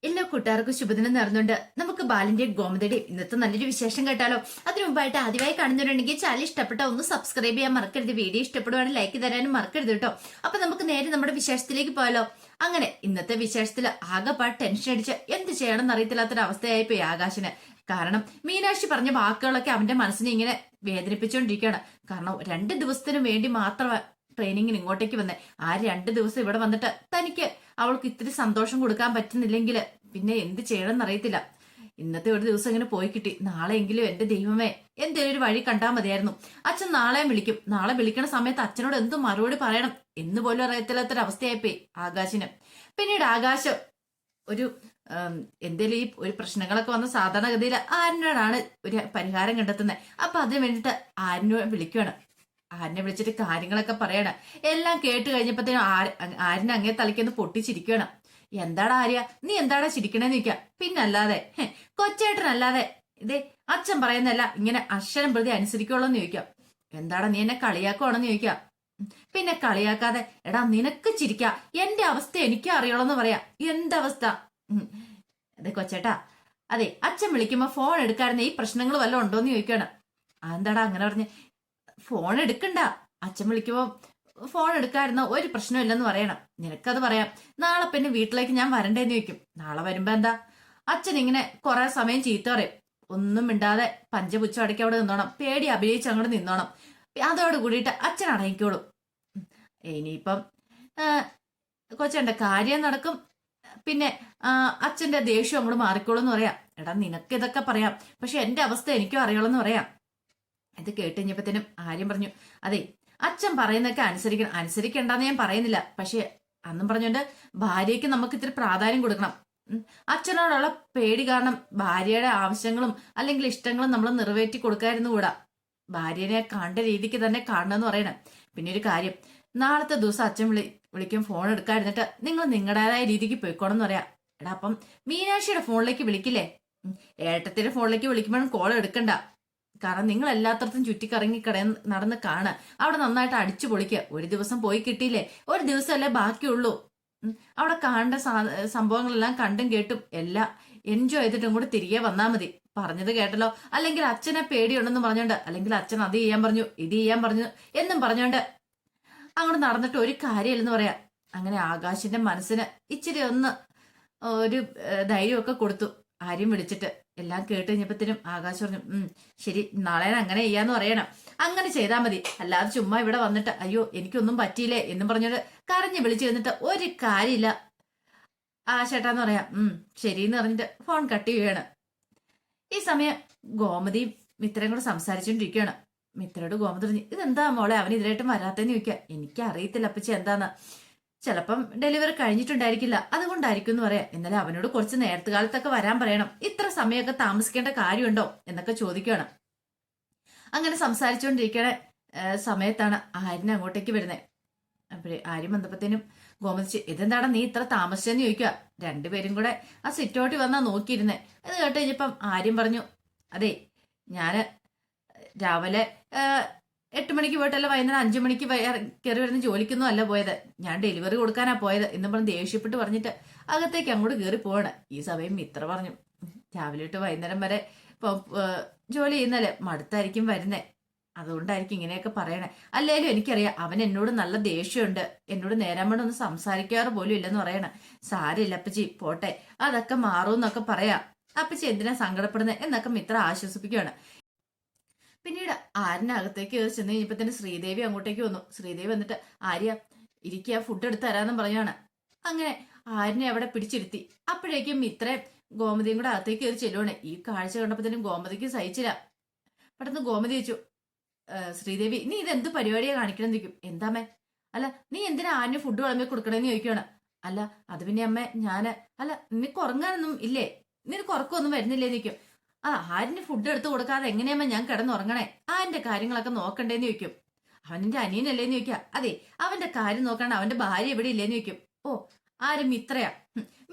എല്ലാ കൂട്ടുകാർക്കും ശുഭദിനം നേർന്നുണ്ട്. നമുക്ക് ബാലിന്റെയും ഗോമതിയുടെയും ഇന്നത്തെ നല്ലൊരു വിശേഷം കേട്ടാലോ. അതിനു മുമ്പായിട്ട് ആദ്യമായി കാണുന്നുണ്ടെങ്കിൽ ചാനൽ ഇഷ്ടപ്പെട്ട ഒന്ന് സബ്സ്ക്രൈബ് ചെയ്യാൻ മറക്കരുത്. വീഡിയോ ഇഷ്ടപ്പെടുവാണെങ്കിൽ ലൈക്ക് തരാനും മറക്കരുത് കേട്ടോ. അപ്പൊ നമുക്ക് നേരെ നമ്മുടെ വിശേഷത്തിലേക്ക് പോയാലോ. അങ്ങനെ ഇന്നത്തെ വിശേഷത്തിൽ ആകെപ്പാട് ടെൻഷൻ അടിച്ച് എന്ത് ചെയ്യണമെന്ന് അറിയത്തില്ലാത്തൊരവസ്ഥയായി പോയി ആകാശിന്. കാരണം മീനാക്ഷി പറഞ്ഞ വാക്കുകളൊക്കെ അവന്റെ മനസ്സിനെ ഇങ്ങനെ വേദനിപ്പിച്ചുകൊണ്ടിരിക്കുകയാണ്. കാരണം 2 ദിവസത്തിനു വേണ്ടി മാത്രം ട്രെയിനിങ്ങിന് ഇങ്ങോട്ടേക്ക് വന്നേ. ആ 2 ദിവസം ഇവിടെ വന്നിട്ട് തനിക്ക് അവൾക്ക് ഇത്തിരി സന്തോഷം കൊടുക്കാൻ പറ്റുന്നില്ലെങ്കിൽ പിന്നെ എന്ത് ചെയ്യണമെന്ന് അറിയത്തില്ല. ഇന്നത്തെ ഒരു ദിവസം ഇങ്ങനെ പോയി കിട്ടി. നാളെയെങ്കിലും എന്റെ ദൈവമേ എന്തെങ്കിലും ഒരു വഴി കണ്ടാൽ മതിയായിരുന്നു. അച്ഛൻ നാളെ വിളിക്കും. നാളെ വിളിക്കണ സമയത്ത് അച്ഛനോട് എന്ത് മറുപടി പറയണം എന്ന് പോലും അറിയത്തില്ലാത്തൊരവസ്ഥയായിപ്പോയി ആകാശിന്. പിന്നീട് ആകാശം ഒരു എന്തേലും ഈ ഒരു പ്രശ്നങ്ങളൊക്കെ വന്ന സാധാരണഗതിയിൽ ആരിനോടാണ് ഒരു പരിഹാരം കണ്ടെത്തുന്നത്. അപ്പൊ അതിന് വേണ്ടിയിട്ട് ആരിനോട് വിളിക്കുകയാണ്. ആരിനെ വിളിച്ചിട്ട് കാര്യങ്ങളൊക്കെ പറയണ. എല്ലാം കേട്ട് കഴിഞ്ഞപ്പോഴത്തേനും ആരിനെ അങ്ങേ തലയ്ക്കൊന്ന് പൊട്ടിച്ചിരിക്കുകയാണ്. എന്താടാ ആര്യ, നീ എന്താടാ ചിരിക്കണേന്ന് ചോദിക്കാം. പിന്നല്ലാതെ കൊച്ചേട്ടനല്ലാതെ ഇതേ അച്ഛൻ പറയുന്നല്ല ഇങ്ങനെ അക്ഷരം പ്രതി അനുസരിക്കുള്ളൂന്ന് ചോദിക്കാം. എന്താടാ നീ എന്നെ കളിയാക്കുവാണെന്ന് ചോദിക്കാം. പിന്നെ കളിയാക്കാതെ എടാ നിനക്ക് ചിരിക്കാം, എന്റെ അവസ്ഥ എനിക്ക് അറിയണമെന്ന് പറയാ. എന്തവസ്ഥ? അതെ കൊച്ചേട്ടാ, അതെ അച്ഛൻ വിളിക്കുമ്പോ ഫോൺ എടുക്കാറുന്ന ഈ പ്രശ്നങ്ങൾ വല്ലതും ഉണ്ടോന്ന് ചോദിക്കാണ്. എന്താടാ അങ്ങനെ പറഞ്ഞ്? ഫോൺ എടുക്കണ്ട, അച്ഛൻ വിളിക്കുമ്പോ ഫോൺ എടുക്കാതിരുന്ന ഒരു പ്രശ്നമില്ലെന്ന് പറയണം. നിനക്കത് പറയാം. നാളെ പിന്നെ വീട്ടിലേക്ക് ഞാൻ വരണ്ടേന്ന് ചോദിക്കും. നാളെ വരുമ്പോ എന്താ? അച്ഛൻ ഇങ്ങനെ കുറെ സമയം ചീത്ത പറയും. ഒന്നും മിണ്ടാതെ പഞ്ചപുച്ഛം അടയ്ക്ക് അവിടെ നിന്നോണം. പേടി അഭിനയിച്ച് അങ്ങോട്ട് നിന്നോണം. അതോട് കൂടിയിട്ട് അച്ഛൻ അടങ്ങിക്കോളും. ഇനിയിപ്പം കൊച്ചേണ്ട കാര്യം നടക്കും. പിന്നെ അച്ഛന്റെ ദേഷ്യം അങ്ങോട്ട് മാറിക്കോളും എന്ന് പറയാം. എടാ നിനക്ക് ഇതൊക്കെ പറയാം, പക്ഷെ എന്റെ അവസ്ഥ എനിക്കും അറിയണമെന്ന് പറയാം. ഇത് കേട്ടുകഴിഞ്ഞപ്പത്തേനും ആര്യം പറഞ്ഞു, അതെ അച്ഛൻ പറയുന്നൊക്കെ അനുസരിക്കണ്ടെന്ന് ഞാൻ പറയുന്നില്ല. പക്ഷെ അന്നും പറഞ്ഞോണ്ട് ഭാര്യയ്ക്ക് നമുക്ക് ഇത്തിരി പ്രാധാന്യം കൊടുക്കണം. അച്ഛനോടുള്ള പേടി കാരണം ഭാര്യയുടെ ആവശ്യങ്ങളും അല്ലെങ്കിൽ ഇഷ്ടങ്ങളും നമ്മൾ നിറവേറ്റി കൊടുക്കായിരുന്നു കൂടാ. ഭാര്യനെ കണ്ട രീതിക്ക് തന്നെ കാണണമെന്ന് പറയണം. പിന്നെ ഒരു കാര്യം, നാളത്തെ ദിവസം അച്ഛൻ വിളിക്കും, ഫോൺ എടുക്കാതിരുന്നിട്ട് നിങ്ങൾ നിങ്ങളുടേതായ രീതിക്ക് പോയിക്കോണം എന്ന് പറയാം. എടാ അപ്പം മീനാക്ഷിയുടെ ഫോണിലേക്ക് വിളിക്കില്ലേ? ഏട്ടത്തിന്റെ ഫോണിലേക്ക് വിളിക്കുമ്പോഴും കോൾ എടുക്കണ്ട. കാരണം നിങ്ങൾ എല്ലാത്തടത്തും ചുറ്റിക്കറങ്ങി നടന്ന് കാണുക. അവിടെ നന്നായിട്ട് അടിച്ചു പൊളിക്കുക. ഒരു ദിവസം പോയി കിട്ടിയില്ലേ, ഒരു ദിവസമല്ലേ ബാക്കിയുള്ളൂ. അവിടെ കാണേണ്ട സംഭവങ്ങളെല്ലാം കണ്ടും കേട്ടും എല്ലാം എൻജോയ് ചെയ്തിട്ടും കൂടെ തിരികെ വന്നാൽ മതി. പറഞ്ഞത് കേട്ടല്ലോ. അല്ലെങ്കിൽ അച്ഛനെ പേടിയുണ്ടെന്ന് പറഞ്ഞോണ്ട്, അല്ലെങ്കിൽ അച്ഛൻ അത് ചെയ്യാൻ പറഞ്ഞു ഇത് ചെയ്യാൻ പറഞ്ഞു എന്നും പറഞ്ഞോണ്ട് അങ്ങോട്ട് നടന്നിട്ട് ഒരു കാര്യമില്ലെന്ന് പറയാം. അങ്ങനെ ആകാശിന്റെ മനസ്സിന് ഇച്ചിരി ഒന്ന് ഒരു ധൈര്യമൊക്കെ കൊടുത്തു ആര്യം വിളിച്ചിട്ട്. എല്ലാം കേട്ട് കഴിഞ്ഞപ്പത്തിനും ആകാശ് പറഞ്ഞു, ശരി നാളെ അങ്ങനെ ചെയ്യാന്ന് പറയണം. അങ്ങനെ ചെയ്താൽ മതി. അല്ലാതെ ചുമ്മാ ഇവിടെ വന്നിട്ട് അയ്യോ എനിക്കൊന്നും പറ്റിയില്ലേ എന്നും പറഞ്ഞോണ്ട് കരഞ്ഞ് വിളിച്ചു കഴിഞ്ഞിട്ട് ഒരു കാര്യമില്ല ആ ചേട്ടാന്ന് പറയാം. ശരിന്ന് പറഞ്ഞിട്ട് ഫോൺ കട്ട് ചെയ്യുകയാണ്. ഈ സമയം ഗോമതിയും മിത്രയും കൂടെ സംസാരിച്ചോണ്ടിരിക്കുകയാണ്. മിത്രയോട് ഗോമതി പറഞ്ഞു, ഇതെന്താ മോളെ അവൻ ഇതിലായിട്ടും വരാത്തെന്ന് ചോദിക്കുക. എനിക്ക് അറിയത്തില്ല അപ്പച്ചി എന്താന്ന്. ചിലപ്പം ഡെലിവറി കഴിഞ്ഞിട്ടുണ്ടായിരിക്കില്ല, അതുകൊണ്ടായിരിക്കും എന്ന് പറയാം. എന്നാലും അവനോട് കുറച്ച് നേരത്തെ കാലത്തൊക്കെ വരാൻ പറയണം. ഇത്ര സമയമൊക്കെ താമസിക്കേണ്ട കാര്യമുണ്ടോ എന്നൊക്കെ ചോദിക്കുകയാണ്. അങ്ങനെ സംസാരിച്ചുകൊണ്ടിരിക്കണ സമയത്താണ് ആര്യനെ അങ്ങോട്ടേക്ക് വരുന്നത്. അപ്പോഴേ ആര്യം വന്നപ്പത്തേനും ഗോമതിച്ച്, ഇതെന്താണ് നീ ഇത്ര താമസിച്ചെന്ന് ചോദിക്കുക. രണ്ടുപേരും കൂടെ ആ സിറ്റോട്ടി വന്നാ നോക്കിയിരുന്നേ. അത് കേട്ട് കഴിഞ്ഞപ്പം ആര്യം പറഞ്ഞു, അതെ ഞാന് രാവിലെ 8 മണിക്ക് പോയിട്ടല്ല വൈകുന്നേരം 5 മണിക്ക് കയറി വരുന്ന ജോലിക്കൊന്നും അല്ല പോയത്. ഞാൻ ഡെലിവറി കൊടുക്കാനാ പോയത് എന്നും പറഞ്ഞ് ദേഷ്യപ്പെട്ട് പറഞ്ഞിട്ട് അകത്തേക്ക് അങ്ങോട്ട് കയറി പോവാണ്. ഈ സമയം മിത്ര പറഞ്ഞു, രാവിലെ തൊട്ട് വൈകുന്നേരം വരെ ജോലി ചെയ്യുന്നല്ലേ, മടുത്തായിരിക്കും വരുന്നേ, അതുകൊണ്ടായിരിക്കും ഇങ്ങനെയൊക്കെ പറയണേ. അല്ലേലും എനിക്കറിയാം അവൻ എന്നോട് നല്ല ദേഷ്യമുണ്ട്, എന്നോട് നേരം വേണ്ട ഒന്ന് സംസാരിക്കാറ് പോലും ഇല്ലെന്ന് പറയണ. സാരില്ല അപ്പച്ചി പോട്ടെ, അതൊക്കെ മാറുമെന്നൊക്കെ പറയാം. അപ്പച്ചി എന്തിനാ സങ്കടപ്പെടുന്നത് എന്നൊക്കെ മിത്ര ആശ്വസിപ്പിക്കുകയാണ്. പിന്നീട് ആര്യനകത്തേക്ക് കയറി ചെന്ന് കഴിഞ്ഞപ്പോ തന്നെ ശ്രീദേവി അങ്ങോട്ടേക്ക് വന്നു. ശ്രീദേവി വന്നിട്ട്, ആര്യ ഇരിക്കുക, ഫുഡ് എടുത്ത് തരാമെന്നും പറഞ്ഞാണ്. അങ്ങനെ ആര്യനെ അവിടെ പിടിച്ചിരുത്തി. അപ്പോഴേക്കും ഇത്രയും ഗോമതിയും കൂടെ അകത്തേക്ക് കയറി ചെല്ലുവാണ്. ഈ കാഴ്ച കണ്ടപ്പോഴത്തേനും ഗോമതിക്ക് സഹിച്ചില്ല. പെട്ടെന്ന് ഗോമതി ചോദിച്ചു, ശ്രീദേവി നീ ഇതെന്ത് പരിപാടിയാ കാണിക്കണമെന്ന് ചോദിക്കും. എന്താമ്മേ? അല്ല നീ എന്തിനാ ആര്യന് ഫുഡ് വിളമ്പി കൊടുക്കണമെന്ന് ചോദിക്കുകയാണ്. അല്ല അത് പിന്നെ അമ്മേ ഞാന് അല്ല നിനക്ക് ഉറങ്ങാനൊന്നും ഇല്ലേ, നിനക്ക് ഉറക്കമൊന്നും വരുന്നില്ലേന്ന് ചോദിക്കും. ആര്യന് ഫുഡ് എടുത്തു കൊടുക്കാതെ എങ്ങനെയാമ്മ ഞാൻ കിടന്നുറങ്ങണേ, ആന്റെ കാര്യങ്ങളൊക്കെ നോക്കണ്ടേന്ന് ചോദിക്കും. അവന്റെ അനിയനല്ലേന്ന് ചോദിക്കുക. അതെ അവന്റെ കാര്യം നോക്കാണ്ട് അവന്റെ ഭാര്യ എവിടെ ഇല്ലേന്ന് ചോദിക്കും. ഓ ആരും മിത്രയാ,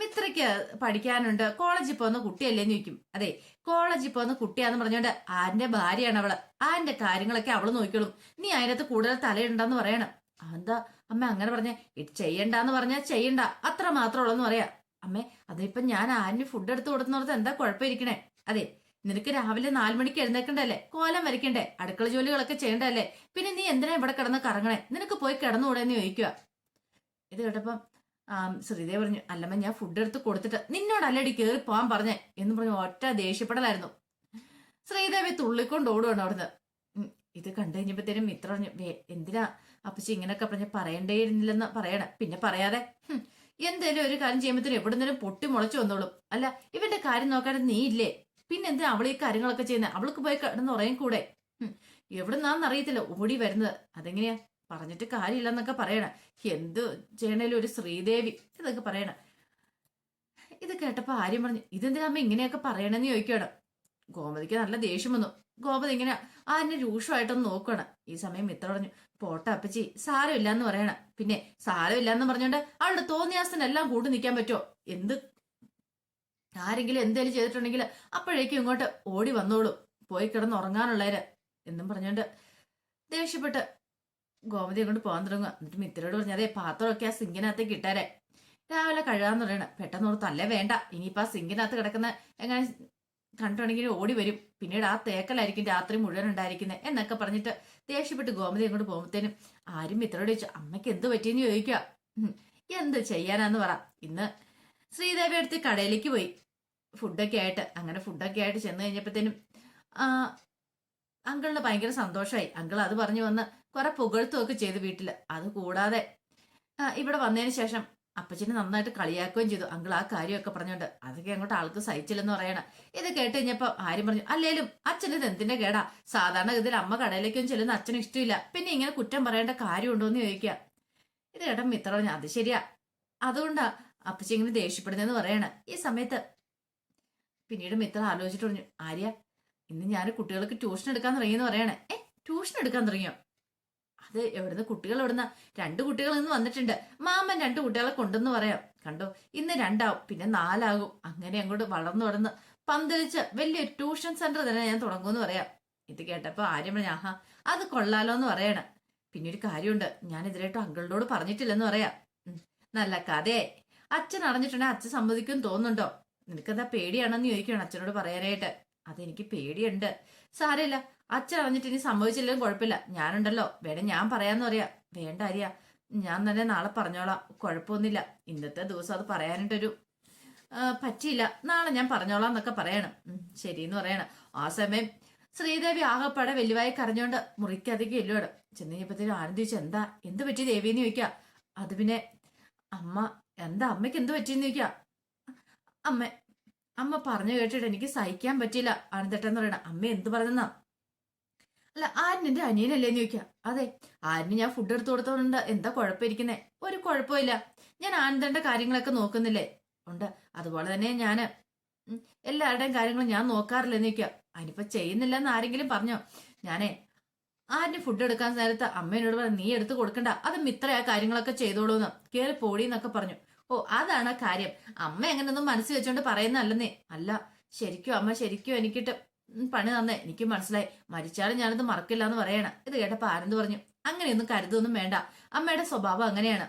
മിത്രയ്ക്ക് പഠിക്കാനുണ്ട്, കോളേജിൽ പോകുന്ന കുട്ടിയല്ലേന്ന് ചോദിക്കും. അതെ കോളേജിൽ പോകുന്ന കുട്ടിയാന്ന് പറഞ്ഞോണ്ട് ആന്റെ ഭാര്യയാണ് അവള്, ആന്റെ കാര്യങ്ങളൊക്കെ അവള് നോക്കിയോളും, നീ അതിനകത്ത് കൂടുതൽ തലയുണ്ടെന്ന് പറയണം. എന്താ അമ്മ അങ്ങനെ പറഞ്ഞേ? ഇത് ചെയ്യണ്ടെന്ന് പറഞ്ഞാൽ ചെയ്യണ്ട, അത്ര മാത്രമുള്ളെന്ന് പറയാ. അമ്മേ അതിപ്പോ ഞാൻ ആരിന് ഫുഡ് എടുത്ത് കൊടുക്കുന്നോർത്ത് എന്താ കുഴപ്പമിരിക്കണേ? അതെ, നിനക്ക് രാവിലെ 4 മണിക്ക് എഴുന്നേക്കണ്ടല്ലേ, കോലം വരയ്ക്കണ്ടേ, അടുക്കള ജോലികളൊക്കെ ചെയ്യണ്ടല്ലേ, പിന്നെ നീ എന്തിനാ ഇവിടെ കിടന്ന് കറങ്ങണേ? നിനക്ക് പോയി കിടന്നുകൂടെന്ന് ചോദിക്കുക. ഇത് കേട്ടപ്പം ശ്രീദേവി പറഞ്ഞു, അല്ലമ്മ ഞാൻ ഫുഡ് എടുത്ത് കൊടുത്തിട്ട് നിന്നോടല്ലടി കയറി പോവാൻ പറഞ്ഞേ എന്ന് പറഞ്ഞു ഒറ്റ ദേഷ്യപ്പെടലായിരുന്നു. ശ്രീദേവി തുള്ളിക്കൊണ്ട് ഓടുവാണ് അവിടുന്ന്. ഇത് കണ്ടു കഴിഞ്ഞപ്പോഴത്തേനും മിത്ര പറഞ്ഞു, എന്തിനാ അപ്പച്ചി ഇങ്ങനെയൊക്കെ പറഞ്ഞ് പറയണ്ടേയിരുന്നില്ലെന്ന് പറയണ, പിന്നെ പറയാതെ എന്തേലും ഒരു കാര്യം ചെയ്യുമ്പോഴത്തേനും എവിടുന്നേലും പൊട്ടി മുളച്ചു വന്നോളും. അല്ല ഇവന്റെ കാര്യം നോക്കാതെ നീ ഇല്ലേ, പിന്നെ എന്തിനാ അവൾ ഈ കാര്യങ്ങളൊക്കെ ചെയ്യുന്നത്? അവൾക്ക് പോയി കിടന്ന് ഉറയും കൂടെ. എവിടുന്നാന്നറിയത്തില്ല ഓടി വരുന്നത്. അതെങ്ങനെയാ പറഞ്ഞിട്ട് കാര്യമില്ലെന്നൊക്കെ പറയണ. എന്ത് ചെയ്യണേലും ഒരു ശ്രീദേവി ഇതൊക്കെ പറയണ. ഇത് കേട്ടപ്പോ ആര്യം പറഞ്ഞു, ഇതെന്തിനാ അമ്മ ഇങ്ങനെയൊക്കെ പറയണെന്ന് ചോദിക്കുകയാണ്. ഗോമതിക്ക് നല്ല ദേഷ്യം വന്നു. ഗോമതി ഇങ്ങനെ ആരിനെ രൂക്ഷമായിട്ടൊന്ന് നോക്കണം. ഈ സമയം മിത്ര പറഞ്ഞു, പോട്ട അപ്പച്ചി സാരമില്ല എന്ന് പറയണം. പിന്നെ സാരമില്ല എന്ന് പറഞ്ഞോണ്ട് അവളുടെ തോന്നിയാസനെല്ലാം കൂട്ടി നിൽക്കാൻ പറ്റുമോ? ആരെങ്കിലും എന്തേലും ചെയ്തിട്ടുണ്ടെങ്കിൽ അപ്പോഴേക്കും ഇങ്ങോട്ട് ഓടി വന്നോളൂ, പോയി കിടന്ന് ഉറങ്ങാനുള്ളവര് എന്നും പറഞ്ഞോണ്ട് ദേഷ്യപ്പെട്ട് ഗോമതി അങ്ങോട്ട് പോകാൻ തുടങ്ങുക. എന്നിട്ട് മിത്രയോട് പറഞ്ഞു, അതേ പാത്രമൊക്കെ ആ സിങ്കിനകത്തേക്ക് ഇട്ടാരെ, രാവിലെ കഴുകാന്ന് പറയണ. പെട്ടെന്ന് ഓർത്ത്, അല്ലേ വേണ്ട, ഇനിയിപ്പോ ആ സിങ്കിനകത്ത് കിടക്കുന്ന എങ്ങനെ കണ്ടിട്ടുണ്ടെങ്കിൽ ഓടി വരും, പിന്നീട് ആ തേക്കലായിരിക്കും രാത്രി മുഴുവൻ ഉണ്ടായിരിക്കുന്നത് എന്നൊക്കെ പറഞ്ഞിട്ട് ദേഷ്യപ്പെട്ട് ഗോമതി അങ്ങോട്ട് പോകുമ്പോഴത്തേനും ആരും മിത്രയോട് ചോദിച്ചു, അമ്മയ്ക്ക് എന്ത് പറ്റിയെന്ന് ചോദിക്കുക. എന്ത് ചെയ്യാനാന്ന് പറ. ഇന്ന് ശ്രീദേവി അടുത്ത് കടയിലേക്ക് പോയി ഫുഡൊക്കെ ആയിട്ട്. അങ്ങനെ ഫുഡൊക്കെ ആയിട്ട് ചെന്ന് കഴിഞ്ഞപ്പോഴത്തേനും അങ്കിളിന് ഭയങ്കര സന്തോഷമായി. അങ്കിൾ അത് പറഞ്ഞു വന്ന് കുറെ പുകഴ്ത്തുമൊക്കെ ചെയ്തു വീട്ടില്. അത് കൂടാതെ ഇവിടെ വന്നതിന് ശേഷം അപ്പച്ചനെ നന്നായിട്ട് കളിയാക്കുകയും ചെയ്തു അങ്കിൾ ആ കാര്യമൊക്കെ പറഞ്ഞോണ്ട്. അതൊക്കെ അങ്ങോട്ട് ആൾക്ക് സഹിച്ചില്ലെന്ന് പറയണം. ഇത് കേട്ട് കഴിഞ്ഞപ്പോ ആര്യം പറഞ്ഞു, അല്ലേലും അച്ഛൻ ഇത് എന്തിന്റെ കേടാ, സാധാരണ ഗതിയിൽ അമ്മ കടയിലേക്കും ചെല്ലുന്ന അച്ഛന് ഇഷ്ടമില്ല, പിന്നെ ഇങ്ങനെ കുറ്റം പറയേണ്ട കാര്യമുണ്ടോ എന്ന് ചോദിക്കുക. ഇത് കേട്ട മിത്ര പറഞ്ഞു, അത് ശരിയാ, അതുകൊണ്ടാ അപ്പച്ചി ഇങ്ങനെ ദേഷ്യപ്പെടുന്നതെന്ന് പറയണ. ഈ സമയത്ത് പിന്നീട് മിത്ര ആലോചിച്ചിട്ട് പറഞ്ഞു, ആര്യ ഇന്ന് ഞാൻ കുട്ടികൾക്ക് ട്യൂഷൻ എടുക്കാൻ തുടങ്ങിയെന്ന് പറയണേ. ട്യൂഷൻ എടുക്കാൻ തുടങ്ങിയോ? അത് എവിടുന്ന് കുട്ടികൾ എവിടുന്ന? 2 കുട്ടികൾ ഇന്ന് വന്നിട്ടുണ്ട്, മാമൻ 2 കുട്ടികളെ കൊണ്ടെന്ന് പറയാം. കണ്ടോ, ഇന്ന് 2 ആവും, പിന്നെ 4 ആകും. അങ്ങനെ അങ്ങോട്ട് വളർന്ന് പന്തലിച്ച് വലിയൊരു ട്യൂഷൻ സെന്റർ തന്നെ ഞാൻ തുടങ്ങുമെന്ന് പറയാം. ഇത് കേട്ടപ്പോ ആര്യം പറഞ്ഞു, ആഹാ അത് കൊള്ളാലോ എന്ന് പറയണ. പിന്നെ ഒരു കാര്യമുണ്ട്, ഞാൻ ഇതിലായിട്ടും അങ്കിളിനോട് പറഞ്ഞിട്ടില്ലെന്ന് പറയാം. നല്ല കഥയെ അച്ഛൻ അറിഞ്ഞിട്ടുണ്ടെങ്കിൽ അച്ഛൻ സമ്മതിക്കും തോന്നുന്നുണ്ടോ? നിനക്കെന്താ പേടിയാണെന്ന് ചോദിക്കണം അച്ഛനോട് പറയാനായിട്ട്. അതെനിക്ക് പേടിയുണ്ട്. സാരമില്ല, അച്ഛൻ അറിഞ്ഞിട്ട് ഇനി സംഭവിച്ചില്ലെങ്കിലും കുഴപ്പമില്ല, ഞാനുണ്ടല്ലോ, വേണേ ഞാൻ പറയാന്ന് പറയാ. വേണ്ട ആര്യ, ഞാൻ തന്നെ നാളെ പറഞ്ഞോളാം, കുഴപ്പമൊന്നുമില്ല. ഇന്നത്തെ ദിവസം അത് പറയാനായിട്ടൊരു പറ്റിയില്ല, നാളെ ഞാൻ പറഞ്ഞോളാം എന്നൊക്കെ പറയണം. ശരിയെന്ന് പറയണം. ആ സമയം ശ്രീദേവി ആകപ്പാടെ വലിയവായി കരഞ്ഞോണ്ട് മുറിക്കധികം എല്ലോട് ചെന്ന് കഴിഞ്ഞപ്പോഴത്തേനും ആനന്ദിച്ചു, എന്ത് പറ്റി ദേവിന്ന് ചോദിക്കുക. അത് പിന്നെ അമ്മയ്ക്ക് എന്ത് പറ്റിയെന്ന് ചോദിക്കുക. അമ്മ പറഞ്ഞു കേട്ടിട്ട് എനിക്ക് സഹിക്കാൻ പറ്റിയില്ല ആനന്ദേട്ടെന്ന് പറയണ. അമ്മ എന്ത് പറഞ്ഞെന്നാ? അല്ല ആരിന് എന്റെ അനിയനല്ലേന്ന് ചോദിക്കുക. അതെ, ആരിന് ഞാൻ ഫുഡ് എടുത്തു കൊടുത്തോണ്ട് എന്താ കുഴപ്പമിരിക്കുന്നേ? ഒരു കുഴപ്പമില്ല, ഞാൻ ആനന്ദന്റെ കാര്യങ്ങളൊക്കെ നോക്കുന്നില്ലേ? ഉണ്ട്, അതുപോലെ തന്നെ ഞാന് എല്ലാവരുടെയും കാര്യങ്ങൾ ഞാൻ നോക്കാറില്ലെന്ന് ചോദിക്കുക. അതിനിപ്പോ ചെയ്യുന്നില്ലെന്ന് ആരെങ്കിലും പറഞ്ഞോ? ഞാനേ ആരിന് ഫുഡ് എടുക്കാൻ നേരത്ത് അമ്മേനോട് പറഞ്ഞു, നീ എടുത്ത് കൊടുക്കണ്ട, അത് മിത്ര ആ കാര്യങ്ങളൊക്കെ ചെയ്തോളൂന്ന്, കേറി പോടിന്നൊക്കെ പറഞ്ഞു. ഓ അതാണ് കാര്യം, അമ്മ എങ്ങനെയൊന്നും മനസ്സിൽ വെച്ചോണ്ട് പറയുന്നല്ലെന്നേ. അല്ല ശരിക്കും അമ്മ ശരിക്കും എനിക്കിട്ട് പണി തന്നേ, എനിക്ക് മനസ്സിലായി, മരിച്ചാലും ഞാനത് മറക്കില്ല എന്ന് പറയണം. ഇത് കേട്ടപ്പോ ആനന്ദ് പറഞ്ഞു, അങ്ങനെയൊന്നും കരുതൊന്നും വേണ്ട, അമ്മയുടെ സ്വഭാവം അങ്ങനെയാണ്.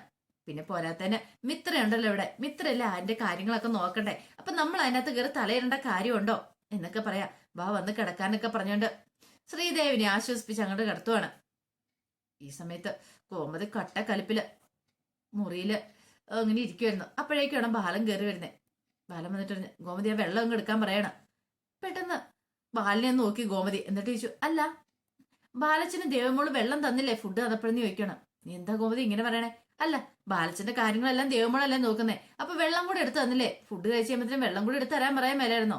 പിന്നെ പോരാത്തന്നെ മിത്രയുണ്ടല്ലോ ഇവിടെ, മിത്രയല്ലേ അതിന്റെ കാര്യങ്ങളൊക്കെ നോക്കണ്ടേ, അപ്പൊ നമ്മൾ അതിനകത്ത് കയറി തലയിടേണ്ട കാര്യമുണ്ടോ എന്നൊക്കെ പറയാ. വാ വന്ന് കിടക്കാനൊക്കെ പറഞ്ഞോണ്ട് ശ്രീദേവിനെ ആശ്വസിപ്പിച്ച് അങ്ങോട്ട് കിടത്തുവാണ്. ഈ സമയത്ത് കോമതി കട്ടക്കലിപ്പില് മുറിയില് അങ്ങനെ ഇരിക്കുമായിരുന്നു. അപ്പോഴേക്കാണ് ബാലൻ കയറി വരുന്നേ. ബാലൻ വന്നിട്ട് പറഞ്ഞു, ഗോമതി ആ വെള്ളം അങ്ങ് എടുക്കാൻ പറയണം. പെട്ടെന്ന് ബാലനെ ഒന്ന് നോക്കി ഗോമതി, എന്നിട്ട് ചോദിച്ചു, അല്ല ബാലച്ചന് ദേവമോള് വെള്ളം തന്നില്ലേ ഫുഡ് തന്നപ്പോഴെന്ന് ചോദിക്കണം. നീ എന്താ ഗോമതി ഇങ്ങനെ പറയണേ? അല്ല ബാലച്ചന്റെ കാര്യങ്ങളെല്ലാം ദേവമോളല്ലേ നോക്കുന്നേ, അപ്പൊ വെള്ളം കൂടെ എടുത്ത് തന്നില്ലേ, ഫുഡ് കഴിച്ച് കഴിയുമ്പത്തിനും വെള്ളം കൂടെ എടുത്ത് തരാൻ പറയാൻ മേലായിരുന്നോ?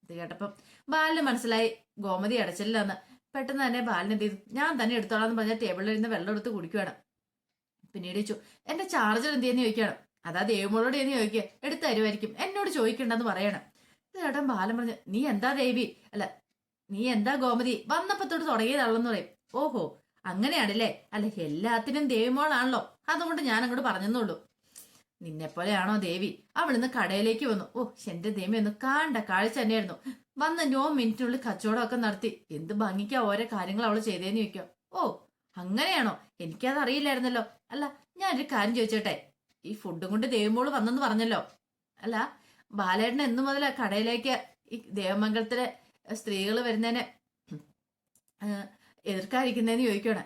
ഇത് കേട്ടപ്പം ബാലിന് മനസ്സിലായി ഗോമതി അടച്ചില്ലാന്ന്. പെട്ടെന്ന് തന്നെ ബാലൻ എന്ത് ചെയ്തു, ഞാൻ തന്നെ എടുത്തോളാന്ന് പറഞ്ഞ ടേബിളിൽ ഇരുന്ന് വെള്ളം എടുത്ത് കുടിക്കുകയാണ്. പിന്നീട് ചോദിച്ചു, എന്റെ ചാർജർ എന്ത് ചെയ്യുന്ന ചോദിക്കണം. അതാ ദേവിമോളോട് എന്ന് ചോദിക്കുക, എടുത്ത് തരുമായിരിക്കും, എന്നോട് ചോദിക്കണ്ടെന്ന് പറയണം. ഇത് കേട്ടൻ ബാലൻ പറഞ്ഞു, നീ എന്താ ദേവി, അല്ല നീ എന്താ ഗോമതി, വന്നപ്പത്തോട് തുടങ്ങിയതാണെന്ന് പറയും. ഓഹോ അങ്ങനെയാണല്ലേ, അല്ല എല്ലാത്തിനും ദേവിമോളാണല്ലോ, അതുകൊണ്ട് ഞാൻ അങ്ങോട്ട് പറഞ്ഞെന്നുള്ളൂ. നിന്നെപ്പോലെയാണോ ദേവി? അവളിന്ന് കടയിലേക്ക് വന്നു. ഓ എന്റെ ദേവി ഒന്ന് കാണ്ട കാഴ്ച തന്നെയായിരുന്നു. വന്ന് 9 മിനിറ്റിനുള്ളിൽ കച്ചവടമൊക്കെ നടത്തി. എന്ത് ഭംഗിക്കാ ഓരോ കാര്യങ്ങൾ അവള് ചെയ്തേന്ന് ചോദിക്കാം. ഓ അങ്ങനെയാണോ, എനിക്കത് അറിയില്ലായിരുന്നല്ലോ. അല്ല ഞാനൊരു കാര്യം ചോദിച്ചോട്ടെ, ഈ ഫുഡും കൊണ്ട് ദേവിമോള് വന്നെന്ന് പറഞ്ഞല്ലോ, അല്ല ബാലേട്ടൻ എന്നു മുതലാ കടയിലേക്ക് ഈ ദേവമംഗലത്തിലെ സ്ത്രീകൾ വരുന്നതിനെ എതിർക്കാതിരിക്കുന്നതെന്ന് ചോദിക്കണം.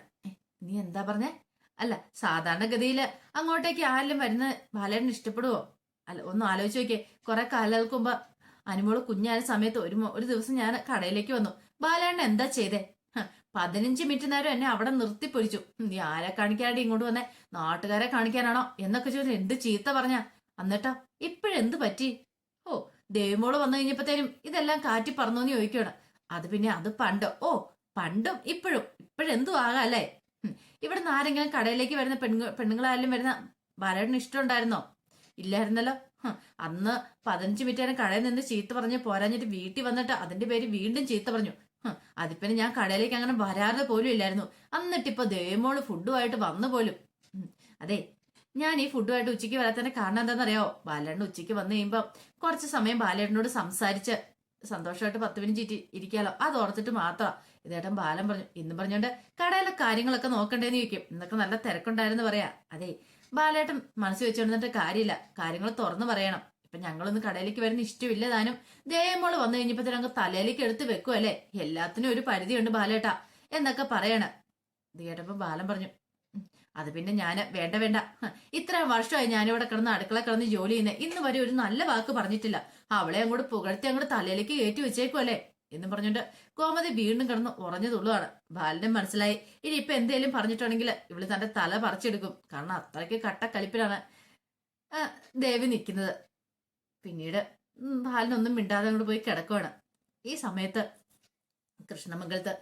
നീ എന്താ പറഞ്ഞേ? അല്ല സാധാരണഗതിയിൽ അങ്ങോട്ടേക്ക് ആരെങ്കിലും വരുന്ന ബാലേട്ടന് ഇഷ്ടപ്പെടുവോ? അല്ല ഒന്ന് ആലോചിച്ച് നോക്കിയേ. കുറെ കാലങ്ങൾക്ക് മുമ്പ് അനുമോള് കുഞ്ഞായ സമയത്ത് ഒരു ദിവസം ഞാൻ കടയിലേക്ക് വന്നു. ബാലേട്ടൻ എന്താ ചെയ്തേ? 15 മിനിറ്റ് നേരം എന്നെ അവിടെ നിർത്തിപ്പൊരിച്ചു. നീ ആരെ കാണിക്കാണ്ട് ഇങ്ങോട്ട് വന്നേ? നാട്ടുകാരെ കാണിക്കാനാണോ എന്നൊക്കെ ചോദിച്ചു എന്ത് ചീത്ത പറഞ്ഞ. എന്നിട്ടാ ഇപ്പോഴെന്ത് പറ്റി? ഓ ദേവിമോള് വന്നു കഴിഞ്ഞപ്പോഴത്തേനും ഇതെല്ലാം കാറ്റി പറഞ്ഞോന്ന് ചോദിക്കുകയാണ്. അത് പിന്നെ അത് പണ്ടോ? ഓ പണ്ടും ഇപ്പോഴെന്തും ആകാം അല്ലേ? ഇവിടെ നിന്ന് ആരെങ്കിലും കടയിലേക്ക് വരുന്ന പെണ്ണുങ്ങളായാലും വരുന്ന ബാലേട്ടന് ഇഷ്ടമുണ്ടായിരുന്നോ? ഇല്ലായിരുന്നല്ലോ. അന്ന് 15 മിനിറ്റ് നേരം കടയിൽ നിന്ന് ചീത്ത പറഞ്ഞ് പോരാഞ്ഞിട്ട് വീട്ടിൽ വന്നിട്ട് അതിന്റെ പേര് വീണ്ടും ചീത്ത പറഞ്ഞു. അതിപ്പിന്നെ ഞാൻ കടയിലേക്ക് അങ്ങനെ വരാതെ പോലും ഇല്ലായിരുന്നു. എന്നിട്ടിപ്പോ ദേവമോള് ഫുഡുമായിട്ട് വന്നു പോലും. അതെ ഞാൻ ഈ ഫുഡുമായിട്ട് ഉച്ചയ്ക്ക് വരാത്തതിന്റെ കാരണം എന്താണെന്നറിയാവോ? ബാലേട്ടൻ ഉച്ചയ്ക്ക് വന്നു കഴിയുമ്പോ കുറച്ച് സമയം ബാലേട്ടനോട് സംസാരിച്ച് സന്തോഷമായിട്ട് 10 മിനിറ്റ് ഇരിക്കാലോ, അത് ഓർത്തിട്ട് മാത്രം ഇതേട്ടൻ ബാലൻ പറഞ്ഞു. ഇന്ന് പറഞ്ഞോണ്ട് കടയിലെ കാര്യങ്ങളൊക്കെ നോക്കണ്ടേന്ന് ചോദിക്കും. ഇന്നൊക്കെ നല്ല തിരക്കുണ്ടായിരുന്നു പറയാ. അതെ ബാലേട്ടൻ മനസ്സ് വെച്ചോണ്ടിട്ട് കാര്യമില്ല, കാര്യങ്ങൾ തുറന്നു പറയണം. ഇപ്പൊ ഞങ്ങളൊന്നും കടയിലേക്ക് വരുന്ന ഇഷ്ടമില്ല താനും. ദേവമോള് വന്നു കഴിഞ്ഞപ്പോ തലയിലേക്ക് എടുത്ത് വെക്കുമല്ലേ, എല്ലാത്തിനും ഒരു പരിധിയുണ്ട് ബാലേട്ടാ എന്നൊക്കെ പറയണം. ഇത് കേട്ടപ്പോ ബാലൻ പറഞ്ഞു അത് പിന്നെ ഞാന് വേണ്ട ഇത്രയും വർഷമായി ഞാനിവിടെ കിടന്ന് അടുക്കള കിടന്ന് ജോലി ചെയ്യുന്നത്, ഇന്ന് വരെ ഒരു നല്ല വാക്ക് പറഞ്ഞിട്ടില്ല. അവളെ അങ്ങോട്ട് പുകഴ്ത്തി അങ്ങോട്ട് തലയിലേക്ക് കയറ്റി വെച്ചേക്കുമല്ലേ എന്ന് പറഞ്ഞിട്ട് ഗോമതി വീണ്ടും കിടന്ന് ഉറഞ്ഞു തുള്ളുവാണ്. ബാലനും മനസ്സിലായി ഇനി ഇപ്പൊ എന്തേലും പറഞ്ഞിട്ടുണ്ടെങ്കിൽ ഇവള് തന്റെ തല പറിച്ചെടുക്കും. കാരണം അത്രയ്ക്ക് കട്ടക്കലിപ്പിലാണ് ദേവി നിൽക്കുന്നത്. പിന്നീട് ബാലനൊന്നും മിണ്ടാതെ അങ്ങോട്ട് പോയി കിടക്കുവാണ്. ഈ സമയത്ത് കൃഷ്ണമംഗലത്ത്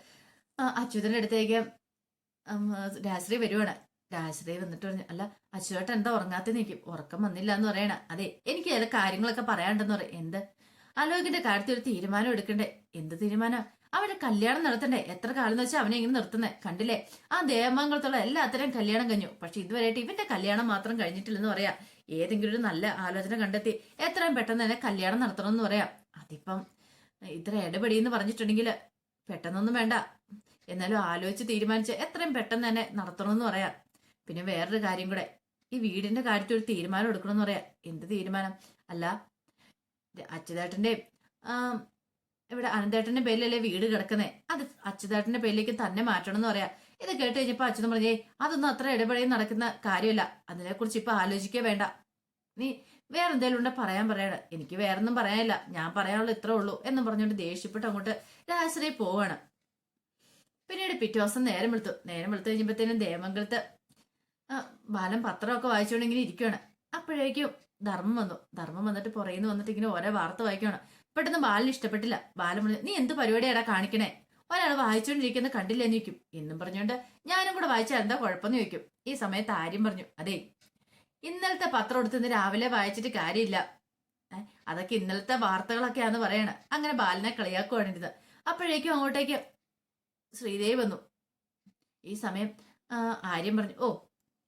അച്യുതന്റെ അടുത്തേക്ക് രാശ്രീ വരുവാണ്. രാശ്രീ വന്നിട്ട് പറഞ്ഞു അല്ല അച്യുതേട്ടൻ എന്താ ഉറങ്ങാത്ത നിൽക്കും? ഉറക്കം വന്നില്ല എന്ന് പറയണ. അതെ എനിക്ക് ചില കാര്യങ്ങളൊക്കെ പറയാണ്ടെന്ന് പറയും. എന്ത്? അലോകിന്റെ കാര്യത്തിൽ ഒരു തീരുമാനം എടുക്കണ്ടേ. എന്ത് തീരുമാനം? അവന്റെ കല്യാണം നടത്തണ്ടേ? എത്ര കാലം എന്ന് വെച്ചാൽ അവനെ ഇങ്ങനെ നിർത്തുന്നേ കണ്ടില്ലേ? ആ ദേവമംഗലത്തുള്ള എല്ലാത്തരം കല്യാണം കഴിഞ്ഞു. പക്ഷെ ഇതുവരെയായിട്ട് ഇവന്റെ കല്യാണം മാത്രം കഴിഞ്ഞിട്ടില്ലെന്ന് പറയാ. ഏതെങ്കിലും ഒരു നല്ല ആലോചന കണ്ടെത്തി എത്രയും പെട്ടെന്ന് തന്നെ കല്യാണം നടത്തണമെന്ന് പറയാം. അതിപ്പം ഇത്ര ഇടപെടിയെന്ന് പറഞ്ഞിട്ടുണ്ടെങ്കിൽ പെട്ടെന്നൊന്നും വേണ്ട, എന്നാലും ആലോചിച്ച് തീരുമാനിച്ച് എത്രയും പെട്ടെന്ന് തന്നെ നടത്തണമെന്ന് പറയാം. പിന്നെ വേറൊരു കാര്യം കൂടെ, ഈ വീടിന്റെ കാര്യത്തിൽ ഒരു തീരുമാനം എടുക്കണമെന്ന് പറയാം. എന്ത് തീരുമാനം? അല്ല അച്യുതേട്ടന്റെ ഇവിടെ അനന്തേട്ടന്റെ പേരിലല്ലേ വീട് കിടക്കുന്നേ, അത് അച്യുതേട്ടന്റെ പേരിലേക്ക് തന്നെ മാറ്റണം എന്ന് പറയാ. ഇത് കേട്ട് കഴിഞ്ഞപ്പോ അച്യുതൻ പറഞ്ഞേ അതൊന്നും അത്ര ഇടപെടൽ നടക്കുന്ന കാര്യമല്ല, അതിനെക്കുറിച്ച് ഇപ്പൊ ആലോചിക്കേ വേണ്ട. നീ വേറെ എന്തെങ്കിലും ഉണ്ടെ പറയണം. എനിക്ക് വേറൊന്നും പറയാനില്ല, ഞാൻ പറയാനുള്ള ഇത്രേ ഉള്ളൂ എന്നും പറഞ്ഞുകൊണ്ട് ദേഷ്യപ്പെട്ട് അങ്ങോട്ട് രാശ്രീ പോവാണ്. പിന്നീട് പിറ്റേ ദിവസം നേരം വെളുത്തു കഴിഞ്ഞപ്പോഴത്തേനും ദേവമംഗലത്ത് ബാലൻ പത്രമൊക്കെ വായിച്ചുകൊണ്ടിങ്ങനെ ഇരിക്കുകയാണ്. അപ്പോഴേക്കും ധർമ്മം വന്നിട്ട് പുറയുന്നു വന്നിട്ട് ഇങ്ങനെ ഓരോ വാർത്ത വായിക്കുകയാണ്. പെട്ടെന്ന് ബാലിന് ഇഷ്ടപ്പെട്ടില്ല. ബാലൻ പറഞ്ഞു നീ എന്ത് പരിപാടിയാടാ കാണിക്കണേ? ഒരാൾ വായിച്ചുകൊണ്ടിരിക്കുന്നത് കണ്ടില്ലെന്ന് ചോദിക്കും. എന്നും പറഞ്ഞുകൊണ്ട് ഞാനും കൂടെ വായിച്ചാൽ എന്താ കുഴപ്പമെന്ന് ചോദിക്കും. ഈ സമയത്ത് ആര്യം പറഞ്ഞു അതെ ഇന്നലത്തെ പത്രം എടുത്ത് രാവിലെ വായിച്ചിട്ട് കാര്യമില്ല, അതൊക്കെ ഇന്നലത്തെ വാർത്തകളൊക്കെയാന്ന് പറയണ. അങ്ങനെ ബാലിനെ കളിയാക്കുവാണിരുന്നത്. അപ്പോഴേക്കും അങ്ങോട്ടേക്ക് ശ്രീദേവി വന്നു. ഈ സമയം ആര്യം പറഞ്ഞു ഓ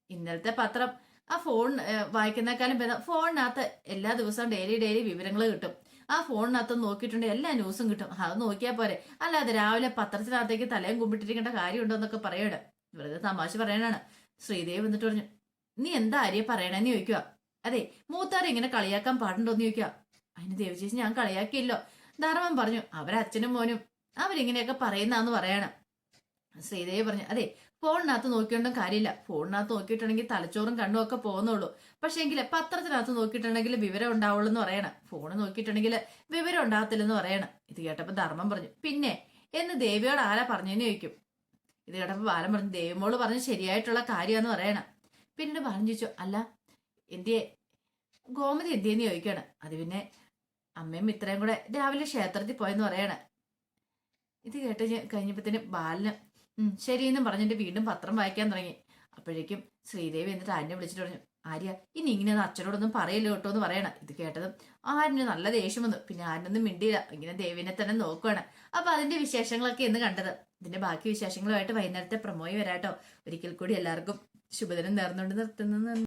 ഇന്നലത്തെ പത്രം ആ ഫോൺ വായിക്കുന്നേക്കാളും ഭേദം ഫോണിനകത്ത് എല്ലാ ദിവസവും ഡെയിലി വിവരങ്ങൾ കിട്ടും. ആ ഫോണിനകത്ത് നോക്കിയിട്ടുണ്ടെങ്കിൽ എല്ലാ ന്യൂസും കിട്ടും, അത് നോക്കിയാൽ പോരെ. അല്ലാതെ രാവിലെ പത്രത്തിനകത്തേക്ക് തലയും കുമ്പിട്ടിരിക്കേണ്ട കാര്യമുണ്ടോ എന്നൊക്കെ പറയണം. വെറുതെ തമാശ പറയാനാണ്. ശ്രീദേവി വന്നിട്ട് പറഞ്ഞു നീ എന്താ ആര്യ പറയണെന്ന് ചോദിക്കുക. അതെ മൂത്താരെ ഇങ്ങനെ കളിയാക്കാൻ പാടുണ്ടോന്ന് ചോദിക്കുക. അതിന് ദേവി ചേച്ചി ഞാൻ കളിയാക്കിയല്ലോ. ധർമ്മം പറഞ്ഞു അവരച്ഛനും മോനും അവരിങ്ങനെയൊക്കെ പറയുന്നാന്ന് പറയണം. ശ്രീദേവി പറഞ്ഞു അതെ ഫോണിനകത്ത് നോക്കിയോണ്ടും കാര്യമില്ല, ഫോണിനകത്ത് നോക്കിയിട്ടുണ്ടെങ്കിൽ തലച്ചോറും കണ്ണും ഒക്കെ പോകുന്നുള്ളൂ. പക്ഷെ എങ്കിൽ പത്രത്തിനകത്ത് നോക്കിയിട്ടുണ്ടെങ്കിൽ വിവരം ഉണ്ടാവുള്ളൂ എന്ന് പറയണം. ഫോണ് നോക്കിയിട്ടുണ്ടെങ്കിൽ വിവരം ഉണ്ടാകത്തില്ലെന്ന് പറയണം. ഇത് കേട്ടപ്പോ ധർമ്മം പറഞ്ഞു പിന്നെ എന്ന് ദേവിയോട് ആരാ പറഞ്ഞെന്ന് ചോദിക്കും. ഇത് കേട്ടപ്പോ ബാലൻ പറഞ്ഞു ദേവിമോള് പറഞ്ഞ് ശരിയായിട്ടുള്ള കാര്യമാന്ന് പറയണം. പിന്നീട് ബാലൻ ചോദിച്ചു അല്ല എന്തിയെ ഗോമതി എന്തിയെന്ന് ചോദിക്കാണ്. അത് പിന്നെ അമ്മയും ഇത്രയും കൂടെ രാവിലെ ക്ഷേത്രത്തിൽ പോയെന്ന് പറയണം. ഇത് കേട്ട് കഴിഞ്ഞപ്പോഴത്തേന് ബാലന് ശരിയെന്നും പറഞ്ഞിട്ട് വീണ്ടും പത്രം വായിക്കാൻ തുടങ്ങി. അപ്പോഴേക്കും ശ്രീദേവി എന്നിട്ട് ആര്യനെ വിളിച്ചിട്ട് പറഞ്ഞു ആര്യ ഇനി ഇങ്ങനെയൊന്നും അച്ഛനോടൊന്നും പറയല്ലോ കേട്ടോ എന്ന് പറയണം. ഇത് കേട്ടതും ആര്യന് നല്ല ദേഷ്യം വന്നു. പിന്നെ ആര്യനൊന്നും മിണ്ടിയില്ല, ഇങ്ങനെ ദേവിനെ തന്നെ നോക്കുകയാണ്. അപ്പൊ അതിന്റെ വിശേഷങ്ങളൊക്കെ എന്ന് കണ്ടത്. ഇതിന്റെ ബാക്കി വിശേഷങ്ങളുമായിട്ട് വൈകുന്നേരത്തെ പ്രമോയി വരാട്ടോ. ഒരിക്കൽ കൂടി എല്ലാവർക്കും ശുഭദിനം നേർന്നുകൊണ്ട് നിർത്തുന്നു.